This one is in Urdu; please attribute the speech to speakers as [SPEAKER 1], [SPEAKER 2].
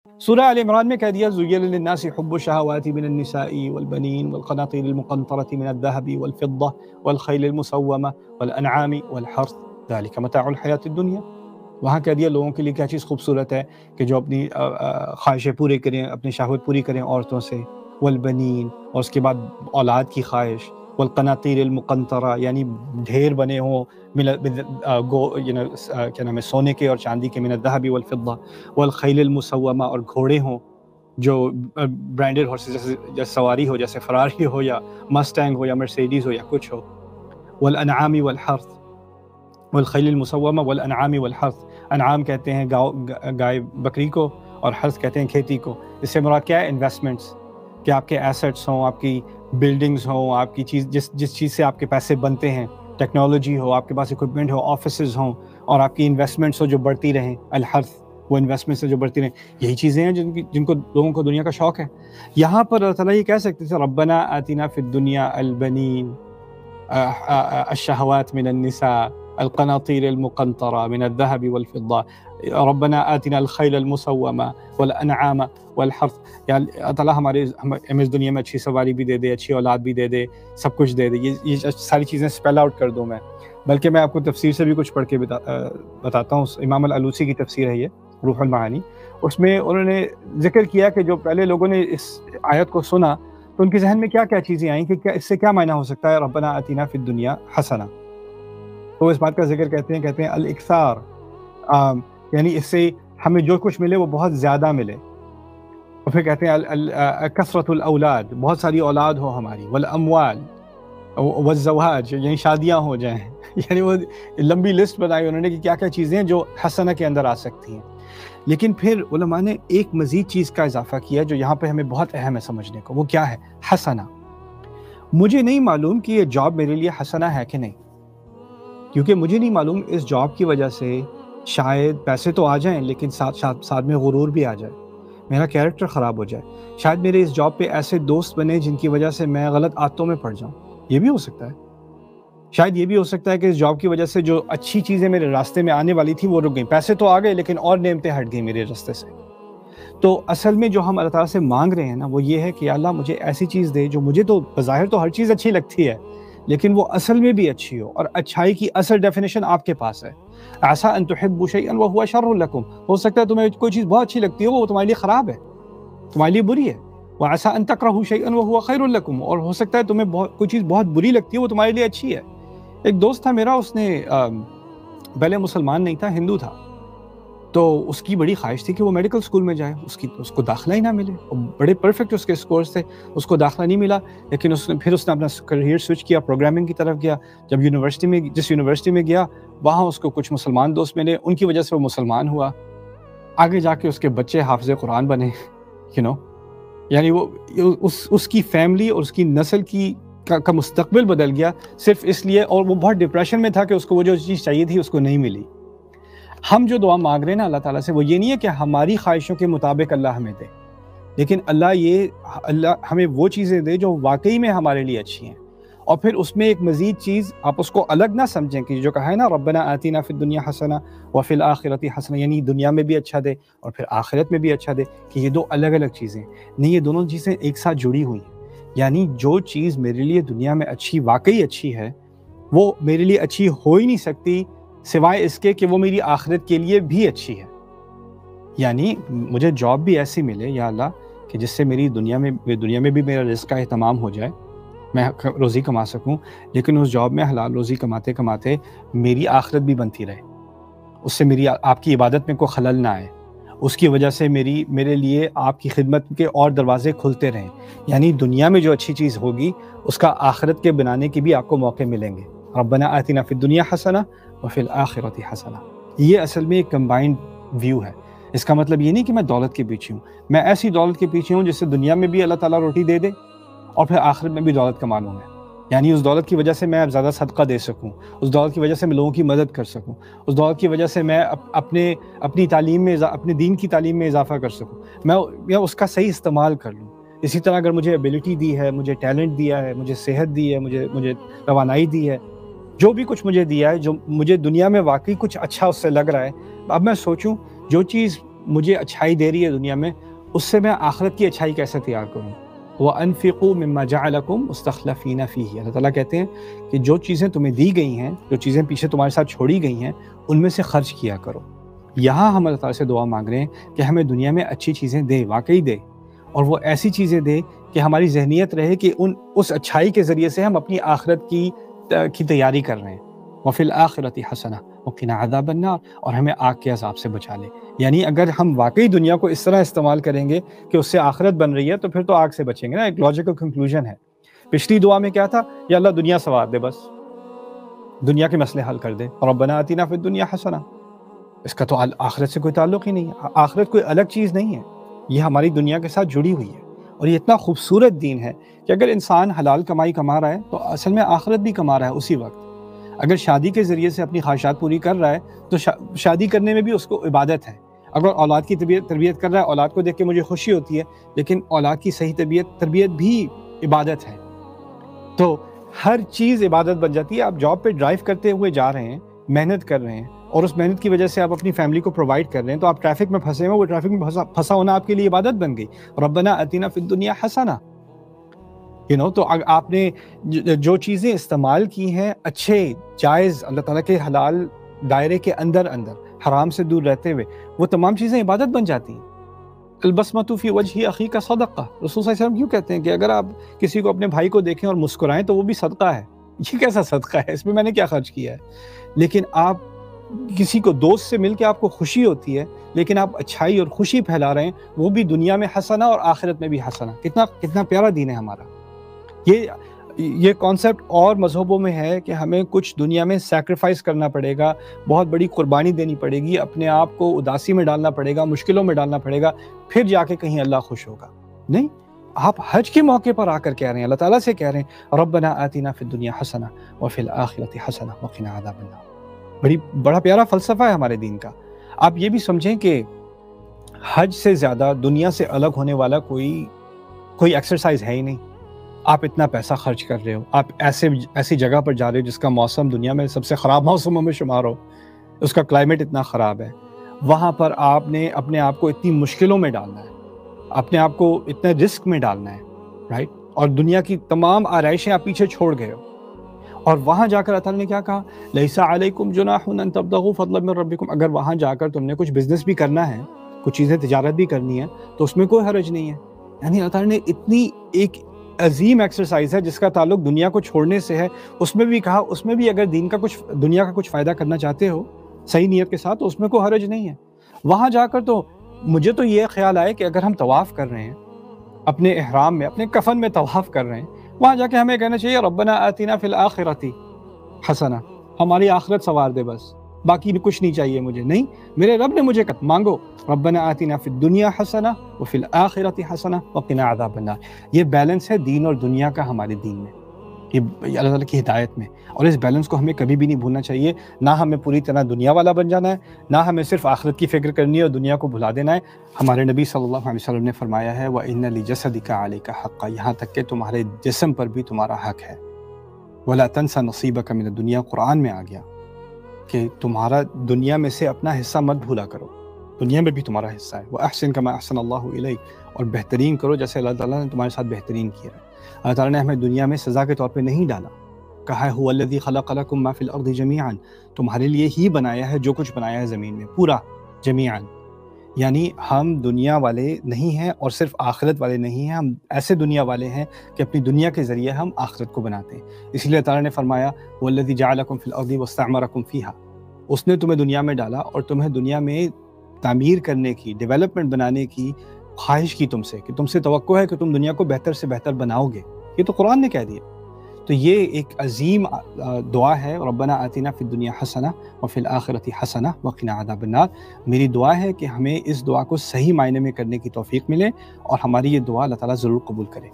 [SPEAKER 1] سورہ آل عمران میں کہہ دیا زُيِّنَ لِلنَّاسِ حُبُّ الشَّهَوَاتِ مِنَ النِّسَاءِ وَالْبَنِينَ وَالْقَنَاطِيرِ الْمُقَنطَرَةِ مِنَ الذَّهَبِ وَالْفِضَّةِ وَالْخَيْلِ الْمُسَوَّمَةِ وَالْأَنْعَامِ وَالْحَرْثِ ذَلِكَ مَتَاعُ الْحَيَاةِ الدُّنْيَا۔ وہاں کہہ دیا لوگوں کے لیے کیا چیز خوبصورت ہے کہ جو اپنی خواہشیں پوری کریں، اپنی شہوت پوری کریں عورتوں سے، والبنین، اور اس کے بعد اولاد کی خواہش، والقناطیر المقنطرہ یعنی ڈھیر بنے ہوں کیا نام ہے سونے کے اور چاندی کے، من الذهب والفضہ، والخیل المسومہ اور گھوڑے ہوں جو برانڈڈ ہارسز جیسے سواری ہو، جیسے فراری ہو یا مسٹینگ ہو یا مرسیڈیز ہو یا کچھ ہو، والانعام والحرث، والخیل المسومہ والانعام والحرث، انعام کہتے ہیں گائے بکری کو، اور حرث کہتے ہیں کھیتی کو۔ اس سے مراد کیا ہے؟ انویسٹمنٹس، کہ آپ کے ایسٹس ہوں، آپ کی بلڈنگز ہوں، آپ کی چیز جس چیز سے آپ کے پیسے بنتے ہیں، ٹیکنالوجی ہو، آپ کے پاس اکوپمنٹ ہو، آفیسز ہوں، اور آپ کی انویسٹمنٹس ہو جو بڑھتی رہیں، الحرث وہ انویسٹمنٹس جو بڑھتی رہیں، یہی چیزیں ہیں جن کو لوگوں کو دنیا کا شوق ہے۔ یہاں پر اللہ تعالیٰ یہ کہہ سکتے تھے ربنا آتنا فی الدنیا البنین، الشہوات من النساء، القناطیر المقنطرہ من الذهب والفضة، ربنا آتنا الخیل المسومہ والانعام والحرث، یا اللہ تعالیٰ ہمیں اس دنیا میں اچھی سواری بھی دے دے، اچھی اولاد بھی دے دے، سب کچھ دے دے۔ یہ ساری چیزیں اسپیل آؤٹ کر دوں میں، بلکہ میں آپ کو تفسیر سے بھی کچھ پڑھ کے بتاتا ہوں۔ امام الالوسی کی تفسیر ہے یہ روح المعانی، اس میں انہوں نے ذکر کیا کہ جو پہلے لوگوں نے اس آیت کو سنا تو ان کے ذہن میں کیا کیا چیزیں آئیں کہ اس سے کیا معنی ہو سکتا ہے ربنا آتینا فی الدنیا حسنہ۔ تو اس بات کا ذکر کہتے ہیں الاکثار، یعنی اس سے ہمیں جو کچھ ملے وہ بہت زیادہ ملے، اور پھر کہتے ہیں کثرت الاولاد، بہت ساری اولاد ہو ہماری، والاموال والزواج یعنی شادیاں ہو جائیں یعنی وہ لمبی لسٹ بنائی انہوں نے کہ کیا کیا چیزیں ہیں جو حسنہ کے اندر آ سکتی ہیں۔ لیکن پھر علماء نے ایک مزید چیز کا اضافہ کیا جو یہاں پہ ہمیں بہت اہم ہے سمجھنے کو، وہ کیا ہے؟ حسنہ۔ مجھے نہیں معلوم کہ یہ جاب میرے لیے حسنہ ہے کہ نہیں، کیونکہ مجھے نہیں معلوم اس جاب کی وجہ سے شاید پیسے تو آ جائیں لیکن ساتھ میں غرور بھی آ جائے، میرا کیریکٹر خراب ہو جائے، شاید میرے اس جاب پہ ایسے دوست بنے جن کی وجہ سے میں غلط عادتوں میں پڑ جاؤں، یہ بھی ہو سکتا ہے۔ شاید یہ بھی ہو سکتا ہے کہ اس جاب کی وجہ سے جو اچھی چیزیں میرے راستے میں آنے والی تھی وہ رک گئیں، پیسے تو آ گئے لیکن اور نعمتیں ہٹ گئیں میرے راستے سے۔ تو اصل میں جو ہم اللہ تعالیٰ سے مانگ رہے ہیں نا وہ یہ ہے کہ یا اللہ مجھے ایسی چیز دے جو مجھے تو بظاہر تو ہر چیز اچھی لگتی ہے لیکن وہ اصل میں بھی اچھی ہو، اور اچھائی کی اصل ڈیفینیشن آپ کے پاس ہے۔ عسیٰ ان تحبوا شیئا وہو شر لکم، ہو سکتا ہے تمہیں کوئی چیز بہت اچھی لگتی ہو وہ تمہارے لیے خراب ہے، تمہارے لیے بری ہے۔ وعسیٰ ان تکرہوا شیئا وہو خیر لکم، اور ہو سکتا ہے تمہیں کوئی چیز بہت بری لگتی ہے وہ تمہارے لیے اچھی ہے۔ ایک دوست تھا میرا، اس نے پہلے مسلمان نہیں تھا، ہندو تھا، تو اس کی بڑی خواہش تھی کہ وہ میڈیکل اسکول میں جائے، اس کو داخلہ ہی نہ ملے، بڑے پرفیکٹ اس کے اسکورز تھے، اس کو داخلہ نہیں ملا، لیکن پھر اس نے اپنا کریئر سوئچ کیا، پروگرامنگ کی طرف گیا۔ جب جس یونیورسٹی میں گیا وہاں اس کو کچھ مسلمان دوست ملے، ان کی وجہ سے وہ مسلمان ہوا، آگے جا کے اس کے بچے حافظ قرآن بنے، یعنی وہ اس کی فیملی اور اس کی نسل کا مستقبل بدل گیا صرف اس لیے، اور وہ بہت ڈپریشن میں تھا کہ اس کو وہ جو چیز چاہیے تھی اس کو نہیں ملی۔ ہم جو دعا مانگ رہے ہیں نا اللہ تعالیٰ سے وہ یہ نہیں ہے کہ ہماری خواہشوں کے مطابق اللہ ہمیں دے، لیکن اللہ ہمیں وہ چیزیں دے جو واقعی میں ہمارے لیے اچھی ہیں، اور پھر اس میں ایک مزید چیز آپ اس کو الگ نہ سمجھیں کہ جو کہا ہے نا ربنا آتینا فی الدنیا حسنہ وفی الآخرۃ حسنہ، یعنی دنیا میں بھی اچھا دے اور پھر آخرت میں بھی اچھا دے، کہ یہ دو الگ الگ چیزیں نہیں، یہ دونوں چیزیں ایک ساتھ جڑی ہوئی ہیں۔ یعنی جو چیز میرے لیے دنیا میں اچھی واقعی اچھی ہے وہ میرے لیے اچھی ہو ہی نہیں سکتی سوائے اس کے کہ وہ میری آخرت کے لیے بھی اچھی ہے۔ یعنی مجھے جاب بھی ایسی ملے یا اللہ کہ جس سے میری دنیا میں بھی میرا رزق کا اہتمام ہو جائے، میں روزی کما سکوں، لیکن اس جاب میں حلال روزی کماتے کماتے میری آخرت بھی بنتی رہے، اس سے میری آپ کی عبادت میں کوئی خلل نہ آئے، اس کی وجہ سے میرے لیے آپ کی خدمت کے اور دروازے کھلتے رہیں۔ یعنی دنیا میں جو اچھی چیز ہوگی اس کا آخرت کے بنانے کے بھی آپ کو موقع ملیں گے۔ ربنا آتنا فی الدنیا حسنہ وفی الآخرۃ حسنہ، یہ اصل میں ایک کمبائنڈ ویو ہے۔ اس کا مطلب یہ نہیں کہ میں دولت کے پیچھے ہوں، میں ایسی دولت کے پیچھے ہوں جس سے دنیا میں بھی اللہ تعالیٰ روٹی دے دے اور پھر آخرت میں بھی دولت کما لوں میں، یعنی اس دولت کی وجہ سے میں زیادہ صدقہ دے سکوں، اس دولت کی وجہ سے میں لوگوں کی مدد کر سکوں، اس دولت کی وجہ سے میں اپنی تعلیم میں اپنے دین کی تعلیم میں اضافہ کر سکوں، میں اس کا صحیح استعمال کر لوں۔ اسی طرح اگر مجھے ایبیلٹی دی ہے، مجھے ٹیلنٹ دیا ہے، مجھے صحت دی ہے، مجھے توانائی دی ہے، جو بھی کچھ مجھے دیا ہے، جو مجھے دنیا میں واقعی کچھ اچھا اس سے لگ رہا ہے، اب میں سوچوں جو چیز مجھے اچھائی دے رہی ہے دنیا میں، اس سے میں آخرت کی اچھائی کیسے تیار کروں؟ وَأَنفِقُوا مِمَّا جَعَلَكُمْ مُسْتَخْلَفِينَ فِيهِ، اللہ تعالیٰ کہتے ہیں کہ جو چیزیں تمہیں دی گئی ہیں، جو چیزیں پیچھے تمہارے ساتھ چھوڑی گئی ہیں، ان میں سے خرچ کیا کرو۔ یہاں ہم اللہ تعالیٰ سے دعا مانگ رہے ہیں کہ ہمیں دنیا میں اچھی چیزیں دے، واقعی دے، اور وہ ایسی چیزیں دے کہ ہماری ذہنیت رہے کہ اس اچھائی کے ذریعے سے ہم اپنی آخرت کی تیاری کر رہے ہیں۔ وَفِي الْآخِرَةِ حَسَنَةٌ وَقِنَا عَذَابَ النَّارِ، اور ہمیں آگ کے عذاب سے بچا لے۔ یعنی اگر ہم واقعی دنیا کو اس طرح استعمال کریں گے کہ اس سے آخرت بن رہی ہے تو پھر تو آگ سے بچیں گے نا، ایک لاجیکل کنکلوژن ہے۔ پچھلی دعا میں کیا تھا؟ یا اللہ دنیا سنوار دے، بس دنیا کے مسئلے حل کر دے، ربنا آتنا فی الدنیا حسنہ۔ اس کا تو آخرت سے کوئی تعلق ہی نہیں ہے، آخرت کوئی الگ چیز نہیں ہے، یہ ہماری دنیا کے ساتھ جڑی ہوئی ہے۔ اور یہ اتنا خوبصورت دین ہے کہ اگر انسان حلال کمائی کما رہا ہے تو اصل میں آخرت بھی کما رہا ہے اسی وقت۔ اگر شادی کے ذریعے سے اپنی خواہشات پوری کر رہا ہے تو شادی کرنے میں بھی اس کو عبادت ہے۔ اگر اولاد کی تربیت کر رہا ہے، اولاد کو دیکھ کے مجھے خوشی ہوتی ہے، لیکن اولاد کی صحیح تربیت بھی عبادت ہے۔ تو ہر چیز عبادت بن جاتی ہے۔ آپ جاب پہ ڈرائیو کرتے ہوئے جا رہے ہیں، محنت کر رہے ہیں، اور اس محنت کی وجہ سے آپ اپنی فیملی کو پرووائڈ کر رہے ہیں، تو آپ ٹریفک میں پھنسے ہوئے، وہ ٹریفک میں پھنسا ہونا آپ کے لیے عبادت بن گئی۔ ربنا آتنا فی الدنیا حسنہ، تو آپ نے جو چیزیں استعمال کی ہیں اچھے جائز اللہ تعالیٰ کے حلال دائرے کے اندر حرام سے دور رہتے ہوئے، وہ تمام چیزیں عبادت بن جاتی ہیں۔ البسمۃ فی وجہ اخیک صدقہ، رسول صلی اللہ علیہ وسلم کیوں کہتے ہیں کہ اگر آپ کسی کو اپنے بھائی کو دیکھیں اور مسکرائیں تو وہ بھی صدقہ ہے۔ یہ کیسا صدقہ ہے؟ اس میں نے کیا خرچ کیا ہے؟ لیکن آپ کسی کو دوست سے مل کے آپ کو خوشی ہوتی ہے، لیکن آپ اچھائی اور خوشی پھیلا رہے ہیں، وہ بھی دنیا میں حسنہ اور آخرت میں بھی حسنہ۔ کتنا پیارا دین ہے ہمارا۔ یہ کانسیپٹ اور مذہبوں میں ہے کہ ہمیں کچھ دنیا میں سیکریفائس کرنا پڑے گا، بہت بڑی قربانی دینی پڑے گی، اپنے آپ کو اداسی میں ڈالنا پڑے گا، مشکلوں میں ڈالنا پڑے گا، پھر جا کے کہیں اللہ خوش ہوگا۔ نہیں، آپ حج کے موقع پر آ کر کہہ رہے ہیں، اللہ تعالیٰ سے کہہ رہے ہیں ربنا آتنا فی الدنیا حسنہ وفی الآخرۃ حسنہ وقنا عذاب النار۔ بڑا پیارا فلسفہ ہے ہمارے دین کا۔ آپ یہ بھی سمجھیں کہ حج سے زیادہ دنیا سے الگ ہونے والا کوئی ایکسرسائز ہے ہی نہیں۔ آپ اتنا پیسہ خرچ کر رہے ہو، آپ ایسی جگہ پر جا رہے ہو جس کا موسم دنیا میں سب سے خراب موسموں میں شمار ہو، اس کا کلائمیٹ اتنا خراب ہے، وہاں پر آپ نے اپنے آپ کو اتنی مشکلوں میں ڈالنا ہے، اپنے آپ کو اتنے رسک میں ڈالنا ہے، رائٹ؟ اور دنیا کی تمام آرائشیں آپ پیچھے چھوڑ گئے ہو، اور وہاں جا کر اللہ تعالیٰ نے کیا کہا؟ لیس علیکم جناح ان تبتغوا فضلا من ربکم، اگر وہاں جا کر تم نے کچھ بزنس بھی کرنا ہے، کچھ چیزیں تجارت بھی کرنی ہے تو اس میں کوئی حرج نہیں ہے۔ یعنی اللہ تعالیٰ نے اتنی ایک عظیم ایکسرسائز ہے جس کا تعلق دنیا کو چھوڑنے سے ہے، اس میں بھی کہا اس میں بھی اگر دنیا کا کچھ فائدہ کرنا چاہتے ہو صحیح نیت کے ساتھ تو اس میں کوئی حرج نہیں ہے۔ وہاں جا کر تو مجھے تو یہ خیال آئے کہ اگر ہم طواف کر رہے ہیں اپنے احرام میں، اپنے کفن میں طواف کر رہے ہیں، وہاں جا کے ہمیں کہنا چاہیے ربنا آتنا فی الآخرۃ حسنہ، ہماری آخرت سنوار دے، بس باقی کچھ نہیں چاہیے مجھے۔ نہیں، میرے رب نے مجھے مانگو ربنا آتنا فی الدنیا حسنہ وفی الآخرۃ حسنہ وقنا عذاب النار۔ یہ بیلنس ہے دین اور دنیا کا ہمارے دین میں، یہ اللہ تعالیٰ کی ہدایت میں، اور اس بیلنس کو ہمیں کبھی بھی نہیں بھولنا چاہیے۔ نہ ہمیں پوری طرح دنیا والا بن جانا ہے، نہ ہمیں صرف آخرت کی فکر کرنی ہے اور دنیا کو بھلا دینا ہے۔ ہمارے نبی صلی اللہ علیہ وسلم نے فرمایا ہے وَإِنَّ لِجَسَدِكَ عَلَيْكَ حَقًّا، یہاں تک کہ تمہارے جسم پر بھی تمہارا حق ہے۔ وَلَا تَنْسَ نَصِيبَكَ مِنَ الدُّنْيَا، قرآن میں آ گیا کہ تمہارا دنیا میں سے اپنا حصہ مت بھولا کرو، دنیا میں بھی تمہارا حصہ ہے۔ وَأَحْسِن كَمَا أَحْسَنَ اللَّهُ إِلَيْكَ، اور بہترین کرو جیسے اللہ تعالیٰ نے تمہارے ساتھ بہترین کیا ہے۔ اللہ تعالیٰ نے ہمیں دنیا میں سزا کے طور پہ نہیں ڈالا، کہا ہے هُوَ الَّذِي خَلَقَ لَكُم مَّا فِي الْأَرْضِ جَمِيعًا، تمہارے لیے ہی بنایا ہے جو کچھ بنایا ہے زمین میں پورا جمیعاً۔ یعنی ہم دنیا والے نہیں ہیں اور صرف آخرت والے نہیں ہیں، ہم ایسے دنیا والے ہیں کہ اپنی دنیا کے ذریعے ہم آخرت کو بناتے ہیں۔ اس لیے تعالیٰ نے فرمایا وَالَّذِي جَعَلَكُم فِي الْأَرْضِ وَاسْتَعْمَرَكُم فِيهَا، اس نے تمہیں دنیا میں ڈالا اور تمہیں دنیا میں تعمیر کرنے کی، ڈیولپمنٹ بنانے کی خواہش کی تم سے، کہ تم سے توقع ہے کہ تم دنیا کو بہتر سے بہتر بناؤ گے۔ یہ تو قرآن نے کہہ دیا۔ تو یہ ایک عظیم دعا ہے، ربنا آتنا فی الدنیا حسنہ وفی الآخرۃ حسنہ وقنا عذاب النار۔ میری دعا ہے کہ ہمیں اس دعا کو صحیح معنی میں کرنے کی توفیق ملے، اور ہماری یہ دعا اللہ تعالیٰ ضرور قبول کرے۔